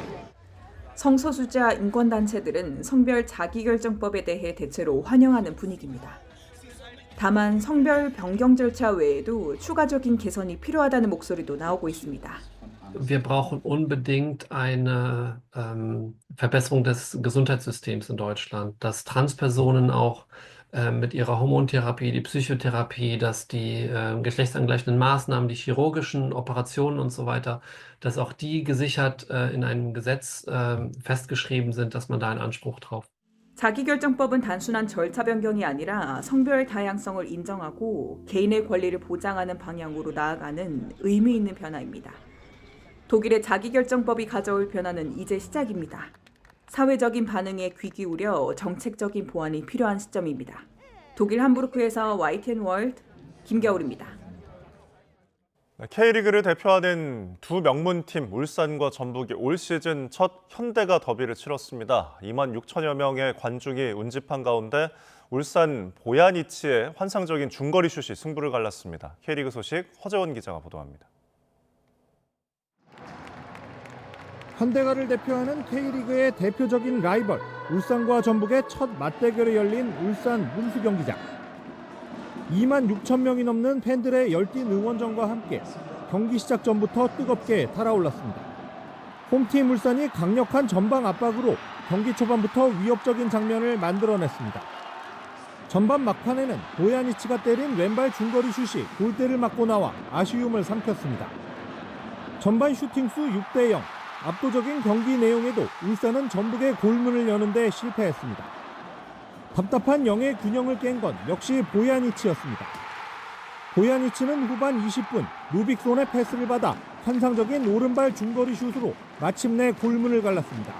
성소수자 인권단체들은 성별 자기결정법에 대해 대체로 환영하는 분위기입니다. 다만 성별 변경 절차 외에도 추가적인 개선이 필요하다는 목소리도 나오고 있습니다. Wir brauchen unbedingt eine Verbesserung des Gesundheitssystems in Deutschland, dass Transpersonen auch mit ihrer Hormontherapie, die Psychotherapie, dass die geschlechtsangleichenden Maßnahmen, die chirurgischen Operationen und so weiter, dass auch die gesichert in einem Gesetz festgeschrieben sind, dass man da einen Anspruch drauf. 자기결정법은 단순한 절차 변경이 아니라 성별 다양성을 인정하고 개인의 권리를 보장하는 방향으로 나아가는 의미 있는 변화입니다. 독일의 자기결정법이 가져올 변화는 이제 시작입니다. 사회적인 반응에 귀 기울여 정책적인 보완이 필요한 시점입니다. 독일 함부르크에서 YTN 월드 김겨울입니다. K리그를 대표하는 두 명문팀 울산과 전북이 올 시즌 첫 현대가 더비를 치렀습니다. 2만 6천여 명의 관중이 운집한 가운데 울산 보야니치의 환상적인 중거리 슛이 승부를 갈랐습니다. K리그 소식 허재원 기자가 보도합니다. 현대가를 대표하는 K리그의 대표적인 라이벌 울산과 전북의 첫 맞대결이 열린 울산 문수경기장. 2만 6천 명이 넘는 팬들의 열띤 응원전과 함께 경기 시작 전부터 뜨겁게 달아올랐습니다. 홈팀 울산이 강력한 전방 압박으로 경기 초반부터 위협적인 장면을 만들어냈습니다. 전반 막판에는 보야니치가 때린 왼발 중거리 슛이 골대를 맞고 나와 아쉬움을 삼켰습니다. 전반 슈팅 수 6대0. 압도적인 경기 내용에도 울산은 전북의 골문을 여는데 실패했습니다. 답답한 영의 균형을 깬 건 역시 보야니치였습니다. 보야니치는 후반 20분 루빅손의 패스를 받아 환상적인 오른발 중거리 슛으로 마침내 골문을 갈랐습니다.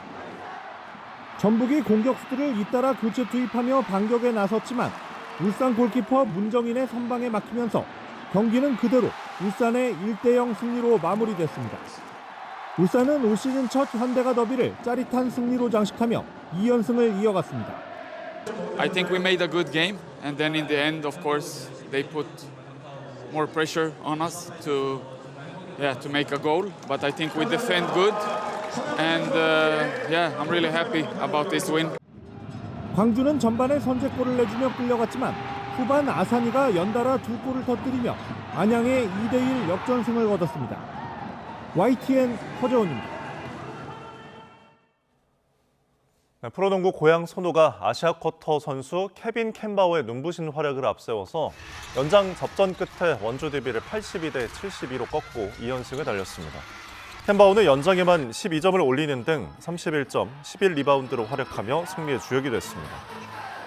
전북이 공격수들을 잇따라 교체 투입하며 반격에 나섰지만 울산 골키퍼 문정인의 선방에 막히면서 경기는 그대로 울산의 1대0 승리로 마무리됐습니다. 울산은 올 시즌 첫 현대가 더비를 짜릿한 승리로 장식하며 2연승을 이어갔습니다. I think we made a good game, and then in the end, of course, they put more pressure on us to make a goal. But I think we defend good, and I'm really happy about this win. 광주는 전반에 선제골을 내주며 끌려갔지만 후반 아사니가 연달아 두 골을 터뜨리며 안양의 2대1 역전승을 거뒀습니다. YTN 허재원입니다. 프로농구 고양 소노가 아시아 쿼터 선수 케빈 캔바우의 눈부신 활약을 앞세워서 연장 접전 끝에 원주 DB를 82대 72로 꺾고 2연승을 달렸습니다. 캔바우는 연장에만 12점을 올리는 등 31점, 11리바운드로 활약하며 승리의 주역이 됐습니다.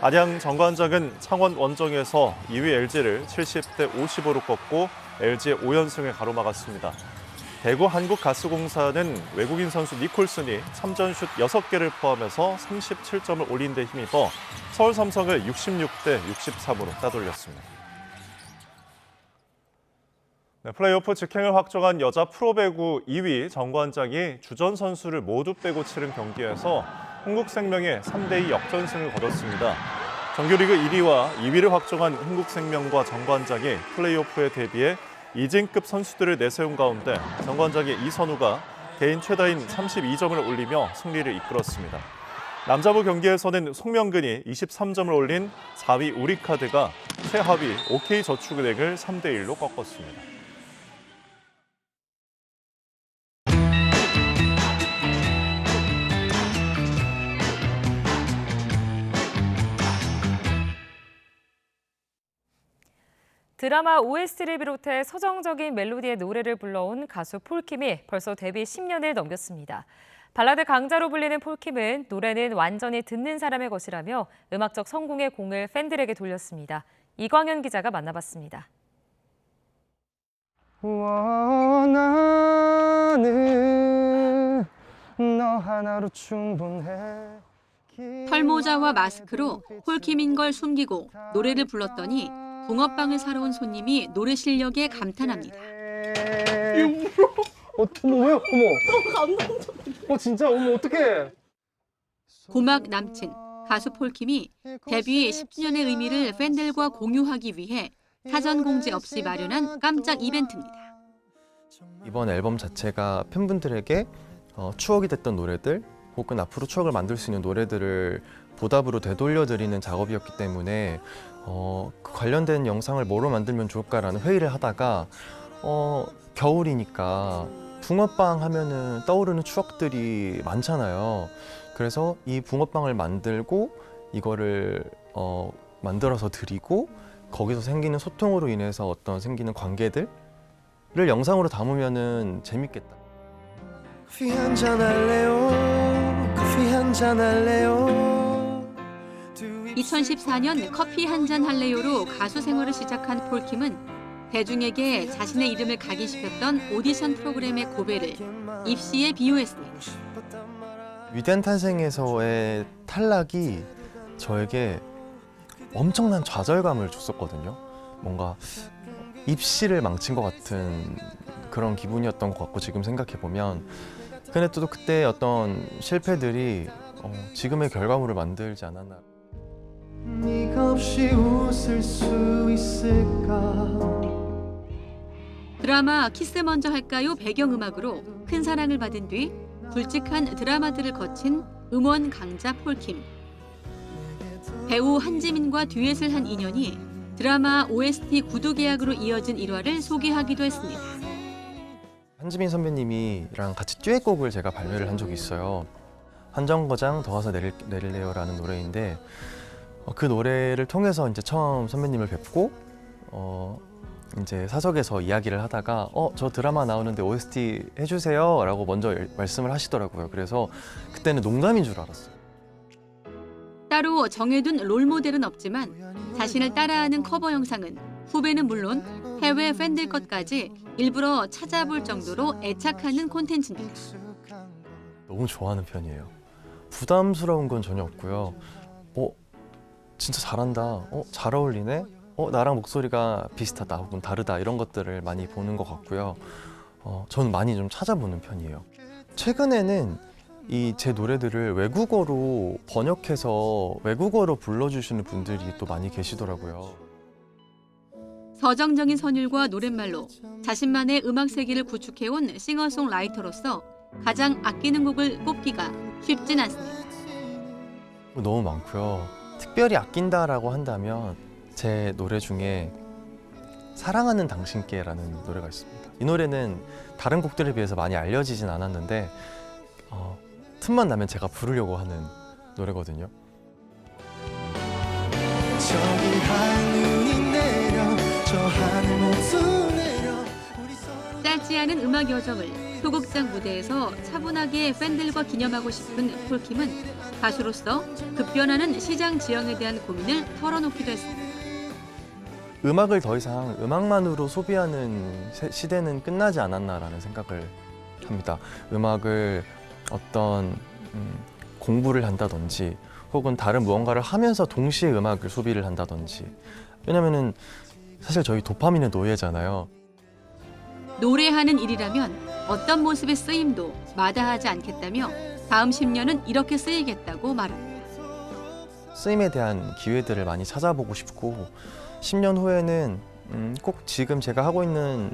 안양 정관장은 창원 원정에서 2위 LG를 70대 55로 꺾고 LG의 5연승을 가로막았습니다. 대구 한국가스공사는 외국인 선수 니콜슨이 3점슛 6개를 포함해서 37점을 올린 데 힘입어 서울 삼성을 66대 63으로 따돌렸습니다. 네, 플레이오프 직행을 확정한 여자 프로배구 2위 정관장이 주전 선수를 모두 빼고 치른 경기에서 흥국생명에 3대2 역전승을 거뒀습니다. 정규리그 1위와 2위를 확정한 흥국생명과 정관장이 플레이오프에 대비해 이진급 선수들을 내세운 가운데 정관장의 이선우가 개인 최다인 32점을 올리며 승리를 이끌었습니다. 남자부 경기에서는 송명근이 23점을 올린 4위 우리카드가 최하위 OK저축은행을 3대1로 꺾었습니다. 드라마 OST를 비롯해 서정적인 멜로디의 노래를 불러온 가수 폴킴이 벌써 데뷔 10년을 넘겼습니다. 발라드 강자로 불리는 폴킴은 노래는 완전히 듣는 사람의 것이라며 음악적 성공의 공을 팬들에게 돌렸습니다. 이광현 기자가 만나봤습니다. 나는 너 하나로 충분해. 털모자와 마스크로 폴킴인 걸 숨기고 노래를 불렀더니 붕어빵을 사러 온 손님이 노래 실력에 감탄합니다. 어머 왜요? 어머. 감동적. 진짜 어머 어떡해. 고막 남친 가수 폴킴이 데뷔 10주년의 의미를 팬들과 공유하기 위해 사전 공지 없이 마련한 깜짝 이벤트입니다. 이번 앨범 자체가 팬분들에게 추억이 됐던 노래들 혹은 앞으로 추억을 만들 수 있는 노래들을 보답으로 되돌려드리는 작업이었기 때문에 그 관련된 영상을 뭐로 만들면 좋을까라는 회의를 하다가 겨울이니까 붕어빵 하면은 떠오르는 추억들이 많잖아요. 그래서 이 붕어빵을 만들고 이거를 만들어서 드리고 거기서 생기는 소통으로 인해서 어떤 생기는 관계들을 영상으로 담으면은 재밌겠다. 커피 한잔 할래요. 커피 한잔 할래요. 2014년 커피 한잔 할래요로 가수 생활을 시작한 폴킴은 대중에게 자신의 이름을 각인시켰던 오디션 프로그램의 고배를 입시에 비유했습니다. 위대한 탄생에서의 탈락이 저에게 엄청난 좌절감을 줬었거든요. 뭔가 입시를 망친 것 같은 그런 기분이었던 것 같고 지금 생각해보면 근데 또 그때 어떤 실패들이 지금의 결과물을 만들지 않았나. 네가 없이 웃을 수 있을까. 드라마 키스 먼저 할까요 배경음악으로 큰 사랑을 받은 뒤 굵직한 드라마들을 거친 음원 강자 폴킴. 배우 한지민과 듀엣을 한 인연이 드라마 OST 구두 계약으로 이어진 일화를 소개하기도 했습니다. 한지민 선배님이랑 같이 듀엣곡을 제가 발매를 한 적이 있어요. 한정거장 더 와서 내릴래요라는 노래인데 그 노래를 통해서 이제 처음 선배님을 뵙고 이제 사석에서 이야기를 하다가 저 드라마 나오는데 OST 해주세요라고 먼저 말씀을 하시더라고요. 그래서 그때는 농담인 줄 알았어요. 따로 정해둔 롤모델은 없지만 자신을 따라하는 커버 영상은 후배는 물론 해외 팬들 것까지 일부러 찾아볼 정도로 애착하는 콘텐츠입니다. 너무 좋아하는 편이에요. 부담스러운 건 전혀 없고요. 진짜 잘한다. 잘 어울리네. 나랑 목소리가 비슷하다 혹은 다르다 이런 것들을 많이 보는 것 같고요. 저는 많이 좀 찾아보는 편이에요. 최근에는 이 제 노래들을 외국어로 번역해서 외국어로 불러주시는 분들이 또 많이 계시더라고요. 서정적인 선율과 노랫말로 자신만의 음악 세계를 구축해온 싱어송라이터로서 가장 아끼는 곡을 꼽기가 쉽진 않습니다. 너무 많고요. 특별히 아낀다라고 한다면 제 노래 중에 사랑하는 당신께라는 노래가 있습니다. 이 노래는 다른 곡들에 비해서 많이 알려지진 않았는데 틈만 나면 제가 부르려고 하는 노래거든요. 저기 하늘이 내려 저 하늘 모두 내려. 짧지 않은 음악 여정을 소극장 무대에서 차분하게 팬들과 기념하고 싶은 폴킴은 가수로서 급변하는 시장 지형에 대한 고민을 털어놓기도 했습니다. 음악을 더 이상 음악만으로 소비하는 시대는 끝나지 않았나라는 생각을 합니다. 음악을 어떤 공부를 한다든지 혹은 다른 무언가를 하면서 동시에 음악을 소비를 한다든지 왜냐면은 사실 저희 도파민의 노예잖아요. 노래하는 일이라면 어떤 모습의 쓰임도 마다하지 않겠다며 다음 10년은 이렇게 쓰이겠다고 말합니다. 쓰임에 대한 기회들을 많이 찾아보고 싶고 10년 후에는 꼭 지금 제가 하고 있는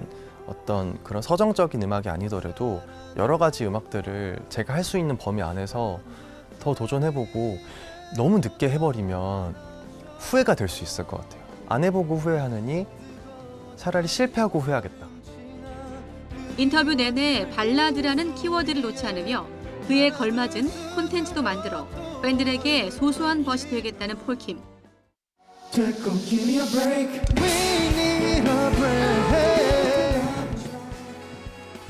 어떤 그런 서정적인 음악이 아니더라도 여러 가지 음악들을 제가 할 수 있는 범위 안에서 더 도전해보고 너무 늦게 해버리면 후회가 될 수 있을 것 같아요. 안 해보고 후회하느니 차라리 실패하고 후회하겠다. 인터뷰 내내 발라드라는 키워드를 놓지 않으며 그에 걸맞은 콘텐츠도 만들어 팬들에게 소소한 벗이 되겠다는 폴킴.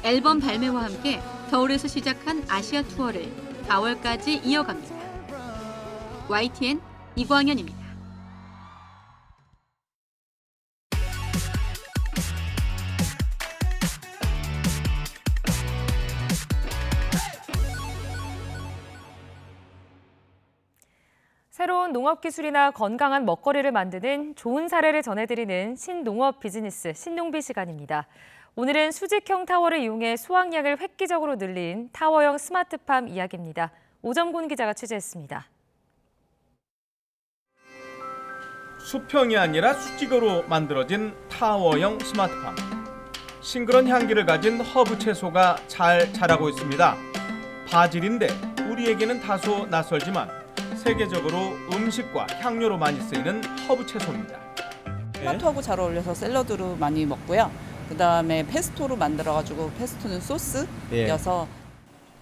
앨범 발매와 함께 서울에서 시작한 아시아 투어를 4월까지 이어갑니다. YTN 이광현입니다. 새로운 농업기술이나 건강한 먹거리를 만드는 좋은 사례를 전해드리는 신농업 비즈니스 신농비 시간입니다. 오늘은 수직형 타워를 이용해 수확량을 획기적으로 늘린 타워형 스마트팜 이야기입니다. 오정곤 기자가 취재했습니다. 수평이 아니라 수직으로 만들어진 타워형 스마트팜. 싱그런 향기를 가진 허브 채소가 잘 자라고 있습니다. 바질인데 우리에게는 다소 낯설지만 세계적으로 음식과 향료로 많이 쓰이는 허브 채소입니다. 토마토하고 잘 어울려서 샐러드로 많이 먹고요. 그다음에 페스토로 만들어가지고 페스토는 소스여서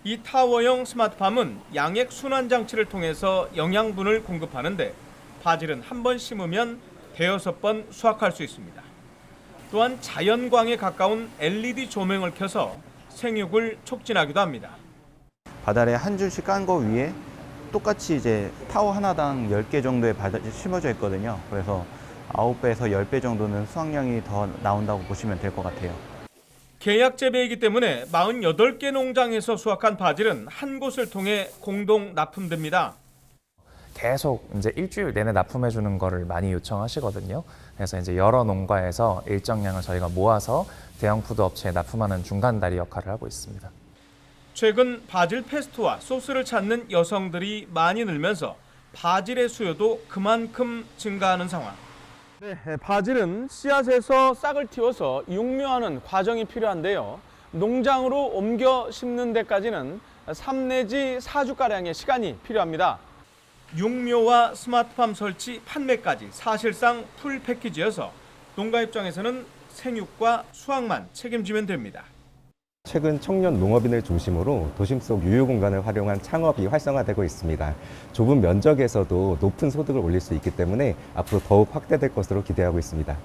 이 타워형 스마트팜은 양액 순환 장치를 통해서 영양분을 공급하는데 바질은 한 번 심으면 대여섯 번 수확할 수 있습니다. 또한 자연광에 가까운 LED 조명을 켜서 생육을 촉진하기도 합니다. 바다에 한 줄씩 깐 거 위에 똑같이 이제 타워 하나당 10개 정도의 바질이 심어져 있거든요. 그래서 9배에서 10배 정도는 수확량이 더 나온다고 보시면 될 것 같아요. 계약 재배이기 때문에 48개 농장에서 수확한 바질은 한 곳을 통해 공동 납품됩니다. 계속 이제 일주일 내내 납품해 주는 거를 많이 요청하시거든요. 그래서 이제 여러 농가에서 일정량을 저희가 모아서 대형 푸드 업체에 납품하는 중간다리 역할을 하고 있습니다. 최근 바질 페스토와 소스를 찾는 여성들이 많이 늘면서 바질의 수요도 그만큼 증가하는 상황. 네, 바질은 씨앗에서 싹을 틔워서 육묘하는 과정이 필요한데요. 농장으로 옮겨 심는 데까지는 3 내지 4주가량의 시간이 필요합니다. 육묘와 스마트팜 설치, 판매까지 사실상 풀 패키지여서 농가 입장에서는 생육과 수확만 책임지면 됩니다. 최근 청년 농업인을 중심으로 도심 속 유휴 공간을 활용한 창업이 활성화되고 있습니다. 좁은 면적에서도 높은 소득을 올릴 수 있기 때문에 앞으로 더욱 확대될 것으로 기대하고 있습니다.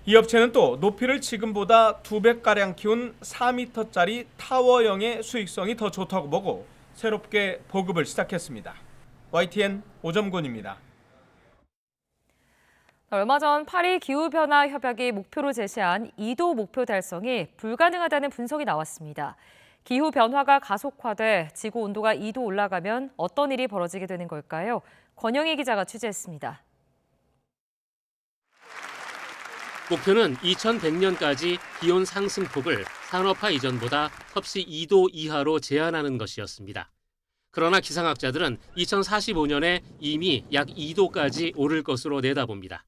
이 업체는 또 높이를 지금보다 2배가량 키운 4m짜리 타워형의 수익성이 더 좋다고 보고 새롭게 보급을 시작했습니다. YTN 오정곤입니다. 얼마 전 파리 기후변화 협약이 목표로 제시한 2도 목표 달성이 불가능하다는 분석이 나왔습니다. 기후변화가 가속화돼 지구 온도가 2도 올라가면 어떤 일이 벌어지게 되는 걸까요? 권영희 기자가 취재했습니다. 목표는 2100년까지 기온 상승폭을 산업화 이전보다 섭씨 2도 이하로 제한하는 것이었습니다. 그러나 기상학자들은 2045년에 이미 약 2도까지 오를 것으로 내다봅니다.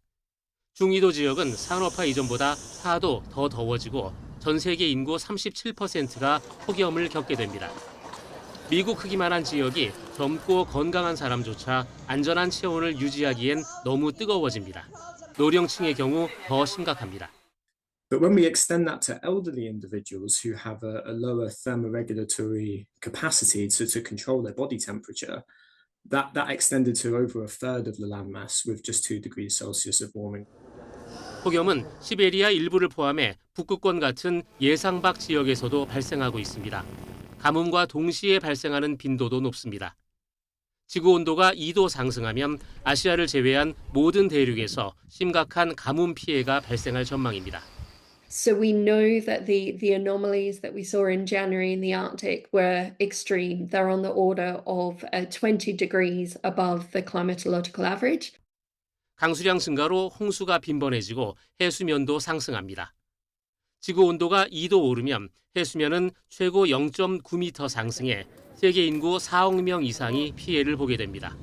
중위도 지역은 산업화 이전보다 4도 더 더워지고 전 세계 인구 37%가 폭염을 겪게 됩니다. 미국 크기만한 지역이 젊고 건강한 사람조차 안전한 체온을 유지하기엔 너무 뜨거워집니다. 노령층의 경우 더 심각합니다. But when we extend that to elderly individuals who have a lower thermoregulatory capacity to control their body temperature, that extended to over a third of the landmass with just 2 degrees Celsius of warming. 폭염은 시베리아 일부를 포함해 북극권 같은 예상 밖 지역에서도 발생하고 있습니다. 가뭄과 동시에 발생하는 빈도도 높습니다. 지구 온도가 2도 상승하면 아시아를 제외한 모든 대륙에서 심각한 가뭄 피해가 발생할 전망입니다. So we know that the anomalies that we saw in January in the Arctic were extreme. They're on the order of 20 degrees above the climatological average. 강수량 증가로 홍수가 빈번해지고 해수면도 상승합니다. 지구 온도가 2도 오르면 해수면은 최고 0.9m 상승해 세계 인구 4억 명 이상이 피해를 보게 됩니다.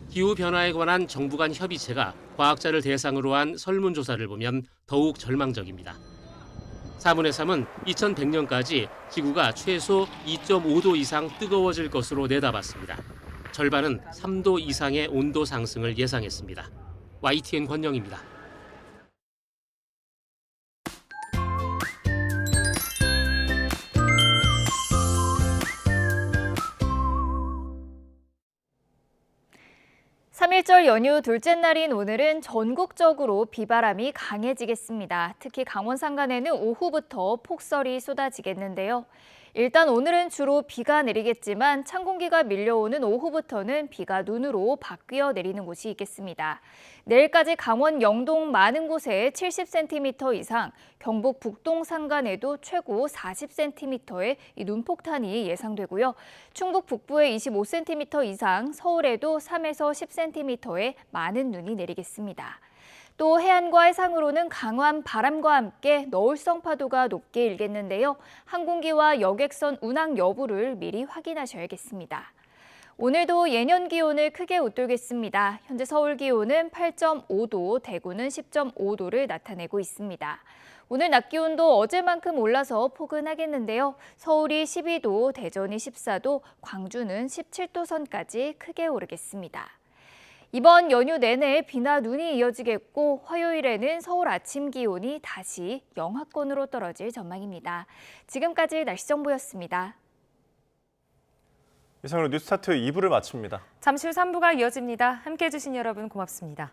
기후변화에 관한 정부 간 협의체가 과학자를 대상으로 한 설문조사를 보면 더욱 절망적입니다. 4분의 3은 2100년까지 지구가 최소 2.5도 이상 뜨거워질 것으로 내다봤습니다. 절반은 3도 이상의 온도 상승을 예상했습니다. YTN 권영입니다. (3.1절) 연휴 둘째 날인 오늘은 전국적으로 비바람이 강해지겠습니다. 특히 강원 산간에는 오후부터 폭설이 쏟아지겠는데요. 일단 오늘은 주로 비가 내리겠지만 찬 공기가 밀려오는 오후부터는 비가 눈으로 바뀌어 내리는 곳이 있겠습니다. 내일까지 강원 영동 많은 곳에 70cm 이상, 경북 북동 산간에도 최고 40cm의 눈폭탄이 예상되고요. 충북 북부에 25cm 이상, 서울에도 3에서 10cm의 많은 눈이 내리겠습니다. 또 해안과 해상으로는 강한 바람과 함께 너울성 파도가 높게 일겠는데요. 항공기와 여객선 운항 여부를 미리 확인하셔야겠습니다. 오늘도 예년 기온을 크게 웃돌겠습니다. 현재 서울 기온은 8.5도, 대구는 10.5도를 나타내고 있습니다. 오늘 낮 기온도 어제만큼 올라서 포근하겠는데요. 서울이 12도, 대전이 14도, 광주는 17도 선까지 크게 오르겠습니다. 이번 연휴 내내 비나 눈이 이어지겠고 화요일에는 서울 아침 기온이 다시 영하권으로 떨어질 전망입니다. 지금까지 날씨 정보였습니다. 이상으로 뉴스타트 2부를 마칩니다. 잠시 후 3부가 이어집니다. 함께해 주신 여러분 고맙습니다.